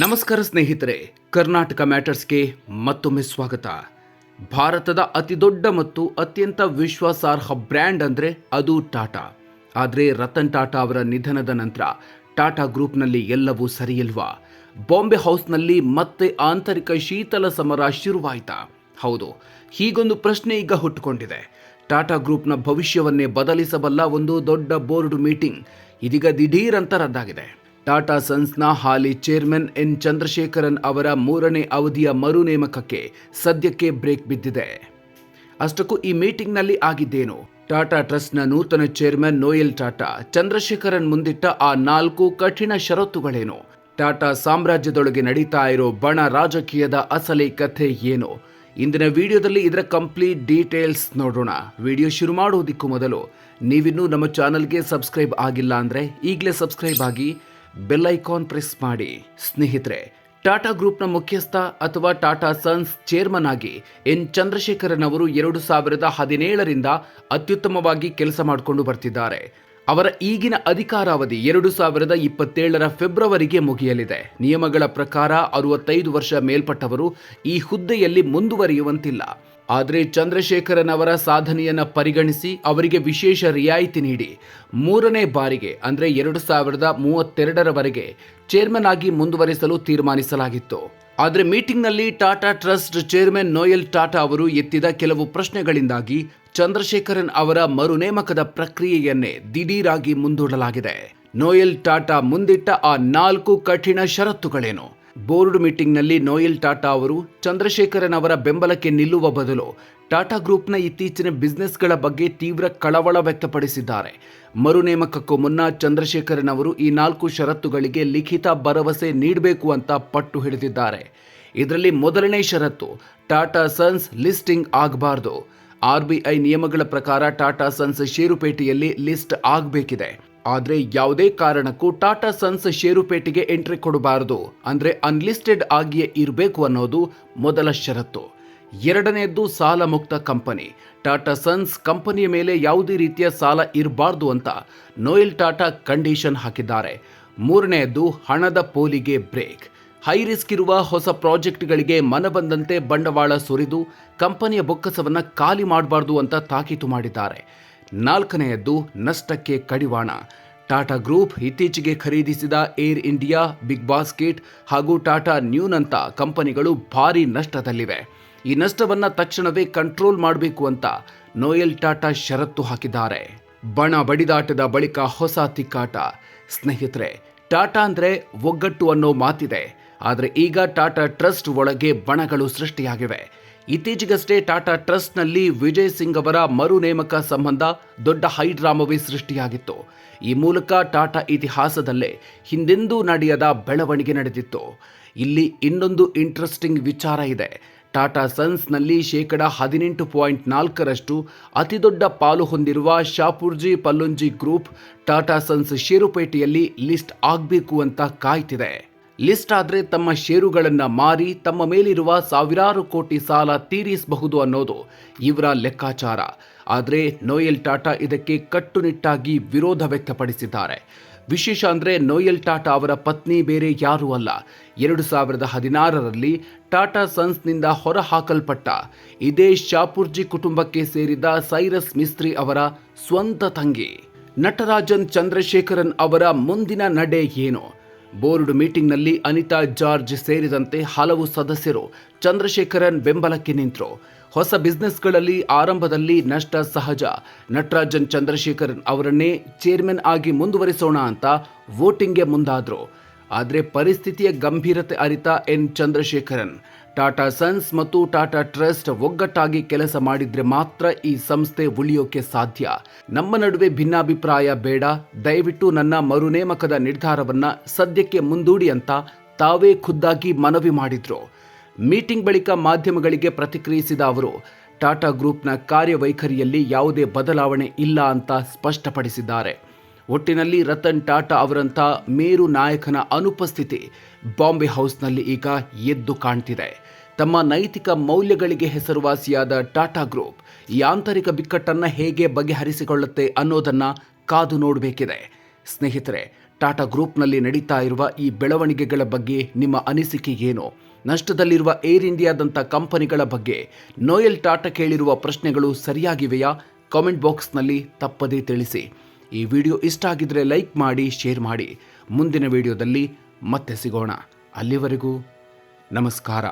ನಮಸ್ಕಾರ ಸ್ನೇಹಿತರೆ, ಕರ್ನಾಟಕ ಮ್ಯಾಟರ್ಸ್ಗೆ ಮತ್ತೊಮ್ಮೆ ಸ್ವಾಗತ. ಭಾರತದ ಅತಿದೊಡ್ಡ ಮತ್ತು ಅತ್ಯಂತ ವಿಶ್ವಾಸಾರ್ಹ ಬ್ರ್ಯಾಂಡ್ ಅಂದರೆ ಅದು ಟಾಟಾ. ಆದರೆ ರತನ್ ಟಾಟಾ ಅವರ ನಿಧನದ ನಂತರ ಟಾಟಾ ಗ್ರೂಪ್ನಲ್ಲಿ ಎಲ್ಲವೂ ಸರಿಯಿಲ್ವಾ? ಬಾಂಬೆ ಹೌಸ್ನಲ್ಲಿ ಮತ್ತೆ ಆಂತರಿಕ ಶೀತಲ ಸಮರ ಶುರುವಾಯಿತಾ? ಹೌದು, ಹೀಗೊಂದು ಪ್ರಶ್ನೆ ಈಗ ಹುಟ್ಟುಕೊಂಡಿದೆ. ಟಾಟಾ ಗ್ರೂಪ್ನ ಭವಿಷ್ಯವನ್ನೇ ಬದಲಿಸಬಲ್ಲ ಒಂದು ದೊಡ್ಡ ಬೋರ್ಡ್ ಮೀಟಿಂಗ್ ಇದೀಗ ದಿಢೀರ್ ಅಂತ ರದ್ದಾಗಿದೆ. ಟಾಟಾ ಸನ್ಸ್ನ ಹಾಲಿ ಚೇರ್ಮನ್ ಎನ್ ಚಂದ್ರಶೇಖರನ್ ಅವರ 3ನೇ ಅವಧಿಯ ಮರು ನೇಮಕಕ್ಕೆ ಸದ್ಯಕ್ಕೆ ಬ್ರೇಕ್ ಬಿದ್ದಿದೆ. ಅಷ್ಟಕ್ಕೂ ಈ ಮೀಟಿಂಗ್ನಲ್ಲಿ ಆಗಿದ್ದೇನು? ಟಾಟಾ ಟ್ರಸ್ಟ್ನ ನೂತನ ಚೇರ್ಮನ್ ನೋಯೆಲ್ ಟಾಟಾ ಚಂದ್ರಶೇಖರನ್ ಮುಂದಿಟ್ಟ ಆ 4 ಕಠಿಣ ಷರತ್ತುಗಳೇನು? ಟಾಟಾ ಸಾಮ್ರಾಜ್ಯದೊಳಗೆ ನಡೀತಾ ಇರೋ ಬಣ ರಾಜಕೀಯದ ಅಸಲಿ ಕಥೆ ಏನು? ಇಂದಿನ ವಿಡಿಯೋದಲ್ಲಿ ಇದರ ಕಂಪ್ಲೀಟ್ ಡೀಟೇಲ್ಸ್ ನೋಡೋಣ. ವಿಡಿಯೋ ಶುರು ಮಾಡೋದಕ್ಕೂ ಮೊದಲು ನೀವಿನ್ನೂ ನಮ್ಮ ಚಾನಲ್ಗೆ ಸಬ್ಸ್ಕ್ರೈಬ್ ಆಗಿಲ್ಲ ಅಂದರೆ ಈಗಲೇ ಸಬ್ಸ್ಕ್ರೈಬ್ ಆಗಿ ಬೆಲ್ ಐಕಾನ್ ಪ್ರೆಸ್ ಮಾಡಿ. ಸ್ನೇಹಿತರೆ, ಟಾಟಾ ಗ್ರೂಪ್ನ ಮುಖ್ಯಸ್ಥ ಅಥವಾ ಟಾಟಾ ಸನ್ಸ್ ಚೇರ್ಮನ್ ಆಗಿ ಎನ್ ಚಂದ್ರಶೇಖರನ್ ಅವರು 2017ರಿಂದ ಅತ್ಯುತ್ತಮವಾಗಿ ಕೆಲಸ ಮಾಡಿಕೊಂಡು ಬರ್ತಿದ್ದಾರೆ. ಅವರ ಈಗಿನ ಅಧಿಕಾರಾವಧಿ 2027ರ ಫೆಬ್ರವರಿಗೆ ಮುಗಿಯಲಿದೆ. ನಿಯಮಗಳ ಪ್ರಕಾರ 65 ವರ್ಷ ಮೇಲ್ಪಟ್ಟವರು ಈ ಹುದ್ದೆಯಲ್ಲಿ ಮುಂದುವರಿಯುವಂತಿಲ್ಲ. ಆದರೆ ಚಂದ್ರಶೇಖರನ್ ಅವರ ಸಾಧನೆಯನ್ನು ಪರಿಗಣಿಸಿ ಅವರಿಗೆ ವಿಶೇಷ ರಿಯಾಯಿತಿ ನೀಡಿ 3ನೇ ಬಾರಿಗೆ ಅಂದರೆ 2032ರವರೆಗೆ ಚೇರ್ಮನ್ ಆಗಿ ಮುಂದುವರಿಸಲು ತೀರ್ಮಾನಿಸಲಾಗಿತ್ತು. ಆದರೆ ಮೀಟಿಂಗ್ನಲ್ಲಿ Tata trust chairman Noel Tata ಅವರು ಎತ್ತಿದ ಕೆಲವು ಪ್ರಶ್ನೆಗಳಿಂದಾಗಿ ಚಂದ್ರಶೇಖರನ್ ಅವರ ಮರು ನೇಮಕದ ಪ್ರಕ್ರಿಯೆಯನ್ನೇ ದಿಢೀರಾಗಿ ಮುಂದೂಡಲಾಗಿದೆ. ನೋಯೆಲ್ ಟಾಟಾ ಮುಂದಿಟ್ಟ ಆ 4 ಕಠಿಣ ಷರತ್ತುಗಳೇನು? ಬೋರ್ಡ್ ಮೀಟಿಂಗ್ನಲ್ಲಿ ನೋಯೆಲ್ ಟಾಟಾ ಅವರು ಚಂದ್ರಶೇಖರನ್ ಅವರ ಬೆಂಬಲಕ್ಕೆ ನಿಲ್ಲುವ ಬದಲು ಟಾಟಾ ಗ್ರೂಪ್ನ ಇತ್ತೀಚಿನ ಬಿಸ್ನೆಸ್ಗಳ ಬಗ್ಗೆ ತೀವ್ರ ಕಳವಳ ವ್ಯಕ್ತಪಡಿಸಿದ್ದಾರೆ. ಮರು ನೇಮಕಕ್ಕೂ ಮುನ್ನ ಚಂದ್ರಶೇಖರನ್ ಅವರು ಈ 4 ಷರತ್ತುಗಳಿಗೆ ಲಿಖಿತ ಭರವಸೆ ನೀಡಬೇಕು ಅಂತ ಪಟ್ಟು ಹಿಡಿದಿದ್ದಾರೆ. ಇದರಲ್ಲಿ ಮೊದಲನೇ ಷರತ್ತು, ಟಾಟಾ ಸನ್ಸ್ ಲಿಸ್ಟಿಂಗ್ ಆಗಬಾರ್ದು. RBI ನಿಯಮಗಳ ಪ್ರಕಾರ ಟಾಟಾ ಸನ್ಸ್ ಷೇರುಪೇಟೆಯಲ್ಲಿ ಲಿಸ್ಟ್ ಆಗಬೇಕಿದೆ. ಆದರೆ ಯಾವುದೇ ಕಾರಣಕ್ಕೂ ಟಾಟಾ ಸನ್ಸ್ ಷೇರುಪೇಟೆಗೆ ಎಂಟ್ರಿ ಕೊಡಬಾರದು, ಅಂದರೆ ಅನ್ಲಿಸ್ಟೆಡ್ ಆಗಿಯೇ ಇರಬೇಕು ಅನ್ನೋದು ಮೊದಲ ಷರತ್ತು. ಎರಡನೆಯದ್ದು, ಸಾಲ ಮುಕ್ತ ಕಂಪನಿ. ಟಾಟಾ ಸನ್ಸ್ ಕಂಪನಿಯ ಮೇಲೆ ಯಾವುದೇ ರೀತಿಯ ಸಾಲ ಇರಬಾರ್ದು ಅಂತ ನೋಯೆಲ್ ಟಾಟಾ ಕಂಡೀಷನ್ ಹಾಕಿದ್ದಾರೆ. ಮೂರನೆಯದ್ದು, ಹಣದ ಪೋಲಿಗೆ ಬ್ರೇಕ್. ಹೈ ರಿಸ್ಕ್ ಇರುವ ಹೊಸ ಪ್ರಾಜೆಕ್ಟ್ಗಳಿಗೆ ಮನಬಂದಂತೆ ಬಂಡವಾಳ ಸುರಿದು ಕಂಪನಿಯ ಬೊಕ್ಕಸವನ್ನು ಖಾಲಿ ಮಾಡಬಾರ್ದು ಅಂತ ತಾಕೀತು ಮಾಡಿದ್ದಾರೆ. ನಾಲ್ಕನೆಯದ್ದು, ನಷ್ಟಕ್ಕೆ ಕಡಿವಾಣ. ಟಾಟಾ ಗ್ರೂಪ್ ಇತ್ತೀಚೆಗೆ ಖರೀದಿಸಿದ ಏರ್ ಇಂಡಿಯಾ, ಬಿಗ್ ಬಾಸ್ಕೆಟ್ ಹಾಗೂ ಟಾಟಾ ನ್ಯೂನಂತ ಕಂಪನಿಗಳು ಭಾರಿ ನಷ್ಟದಲ್ಲಿವೆ. ಈ ನಷ್ಟವನ್ನು ತಕ್ಷಣವೇ ಕಂಟ್ರೋಲ್ ಮಾಡಬೇಕು ಅಂತ ನೋಯೆಲ್ ಟಾಟಾ ಷರತ್ತು ಹಾಕಿದ್ದಾರೆ. ಬಣ ಬಡಿದಾಟದ ಬಳಿಕ ಹೊಸ ತಿಕ್ಕಾಟ. ಸ್ನೇಹಿತರೆ, ಟಾಟಾ ಅಂದರೆ ಒಗ್ಗಟ್ಟು ಅನ್ನೋ ಮಾತಿದೆ. ಆದರೆ ಈಗ ಟಾಟಾ ಟ್ರಸ್ಟ್ ಒಳಗೆ ಬಣಗಳು ಸೃಷ್ಟಿಯಾಗಿವೆ. ಇತ್ತೀಚೆಗಷ್ಟೇ ಟಾಟಾ ಟ್ರಸ್ಟ್ನಲ್ಲಿ ವಿಜಯ್ ಸಿಂಗ್ ಅವರ ಮರು ನೇಮಕ ಸಂಬಂಧ ದೊಡ್ಡ ಹೈಡ್ರಾಮವೇ ಸೃಷ್ಟಿಯಾಗಿತ್ತು. ಈ ಮೂಲಕ ಟಾಟಾ ಇತಿಹಾಸದಲ್ಲೇ ಹಿಂದೆಂದೂ ನಡೆಯದ ಬೆಳವಣಿಗೆ ನಡೆದಿತ್ತು. ಇಲ್ಲಿ ಇನ್ನೊಂದು ಇಂಟ್ರೆಸ್ಟಿಂಗ್ ವಿಚಾರ ಇದೆ. ಟಾಟಾ ಸನ್ಸ್ನಲ್ಲಿ 18.4% ಅತಿದೊಡ್ಡ ಪಾಲು ಹೊಂದಿರುವ ಶಾಪುರ್ಜಿ ಪಲ್ಲೊಂಜಿ ಗ್ರೂಪ್ ಟಾಟಾ ಸನ್ಸ್ ಷೇರುಪೇಟೆಯಲ್ಲಿ ಲಿಸ್ಟ್ ಆಗಬೇಕು ಅಂತ ಕಾಯ್ತಿದೆ. ಲಿಸ್ಟ್ ಆದರೆ ತಮ್ಮ ಷೇರುಗಳನ್ನು ಮಾರಿ ತಮ್ಮ ಮೇಲಿರುವ ಸಾವಿರಾರು ಕೋಟಿ ಸಾಲ ತೀರಿಸಬಹುದು ಅನ್ನೋದು ಇವರ ಲೆಕ್ಕಾಚಾರ. ಆದರೆ ನೋಯೆಲ್ ಟಾಟಾ ಇದಕ್ಕೆ ಕಟ್ಟುನಿಟ್ಟಾಗಿ ವಿರೋಧ ವ್ಯಕ್ತಪಡಿಸಿದ್ದಾರೆ. ವಿಶೇಷ ಅಂದರೆ ನೋಯೆಲ್ ಟಾಟಾ ಅವರ ಪತ್ನಿ ಬೇರೆ ಯಾರೂ ಅಲ್ಲ, 2016ರಲ್ಲಿ ಟಾಟಾ ಸನ್ಸ್ನಿಂದ ಹೊರಹಾಕಲ್ಪಟ್ಟ ಇದೇ ಶಾಪುರ್ಜಿ ಕುಟುಂಬಕ್ಕೆ ಸೇರಿದ ಸೈರಸ್ ಮಿಸ್ತ್ರಿ ಅವರ ಸ್ವಂತ ತಂಗಿ. ನಟರಾಜನ್ ಚಂದ್ರಶೇಖರನ್ ಅವರ ಮುಂದಿನ ನಡೆ ಏನು? ಬೋರ್ಡ್ ಮೀಟಿಂಗ್ನಲ್ಲಿ ಅನಿತಾ ಜಾರ್ಜ್ ಸೇರಿದಂತೆ ಹಲವು ಸದಸ್ಯರು ಚಂದ್ರಶೇಖರನ್ ಬೆಂಬಲಕ್ಕೆ ನಿಂತರು. ಹೊಸ ಬಿಸ್ನೆಸ್ಗಳಲ್ಲಿ ಆರಂಭದಲ್ಲಿ ನಷ್ಟ ಸಹಜ. ನಟರಾಜನ್ ಚಂದ್ರಶೇಖರನ್ ಅವರನ್ನೇ ಚೇರ್ಮನ್ ಆಗಿ ಮುಂದುವರಿಸೋಣ ಅಂತ ವೋಟಿಂಗ್ಗೆ ಮುಂದಾದರು. ಆದರೆ ಪರಿಸ್ಥಿತಿಯ ಗಂಭೀರತೆ ಅರಿತ ಎನ್ ಚಂದ್ರಶೇಖರನ್ ಟಾಟಾ ಸನ್ಸ್ ಮತ್ತು ಟಾಟಾ ಟ್ರಸ್ಟ್ ಒಗ್ಗಟ್ಟಾಗಿ ಕೆಲಸ ಮಾಡಿದ್ರೆ ಮಾತ್ರ ಈ ಸಂಸ್ಥೆ ಉಳಿಯೋಕೆ ಸಾಧ್ಯ. ನಮ್ಮ ನಡುವೆ ಭಿನ್ನಾಭಿಪ್ರಾಯ ಬೇಡ, ದಯವಿಟ್ಟು ನನ್ನ ಮರು ನೇಮಕದ ನಿರ್ಧಾರವನ್ನ ಸದ್ಯಕ್ಕೆ ಮುಂದೂಡಿ ಅಂತ ತಾವೇ ಖುದ್ದಾಗಿ ಮನವಿ ಮಾಡಿದ್ರು. ಮೀಟಿಂಗ್ ಬಳಿಕ ಮಾಧ್ಯಮಗಳಿಗೆ ಪ್ರತಿಕ್ರಿಯಿಸಿದ ಅವರು ಟಾಟಾ ಗ್ರೂಪ್ನ ಕಾರ್ಯವೈಖರಿಯಲ್ಲಿ ಯಾವುದೇ ಬದಲಾವಣೆ ಇಲ್ಲ ಅಂತ ಸ್ಪಷ್ಟಪಡಿಸಿದ್ದಾರೆ. ಒಟ್ಟಿನಲ್ಲಿ ರತನ್ ಟಾಟಾ ಅವರಂಥ ಮೇರು ನಾಯಕನ ಅನುಪಸ್ಥಿತಿ ಬಾಂಬೆ ಹೌಸ್ನಲ್ಲಿ ಈಗ ಎದ್ದು ಕಾಣ್ತಿದೆ. ತಮ್ಮ ನೈತಿಕ ಮೌಲ್ಯಗಳಿಗೆ ಹೆಸರುವಾಸಿಯಾದ ಟಾಟಾ ಗ್ರೂಪ್ ಈ ಆಂತರಿಕ ಬಿಕ್ಕಟ್ಟನ್ನು ಹೇಗೆ ಬಗೆಹರಿಸಿಕೊಳ್ಳುತ್ತೆ ಅನ್ನೋದನ್ನು ಕಾದು ನೋಡಬೇಕಿದೆ. ಸ್ನೇಹಿತರೆ, ಟಾಟಾ ಗ್ರೂಪ್ನಲ್ಲಿ ನಡೀತಾ ಇರುವ ಈ ಬೆಳವಣಿಗೆಗಳ ಬಗ್ಗೆ ನಿಮ್ಮ ಅನಿಸಿಕೆ ಏನು? ನಷ್ಟದಲ್ಲಿರುವ ಏರ್ ಇಂಡಿಯಾದಂಥ ಕಂಪನಿಗಳ ಬಗ್ಗೆ ನೋಯಲ್ ಟಾಟಾ ಕೇಳಿರುವ ಪ್ರಶ್ನೆಗಳು ಸರಿಯಾಗಿವೆಯಾ? ಕಾಮೆಂಟ್ ಬಾಕ್ಸ್ನಲ್ಲಿ ತಪ್ಪದೇ ತಿಳಿಸಿ. ಈ ವಿಡಿಯೋ ಇಷ್ಟ ಆಗಿದ್ರೆ ಲೈಕ್ ಮಾಡಿ, ಶೇರ್ ಮಾಡಿ. ಮುಂದಿನ ವಿಡಿಯೋದಲ್ಲಿ ಮತ್ತೆ ಸಿಗೋಣ. ಅಲ್ಲಿವರೆಗೂ ನಮಸ್ಕಾರ.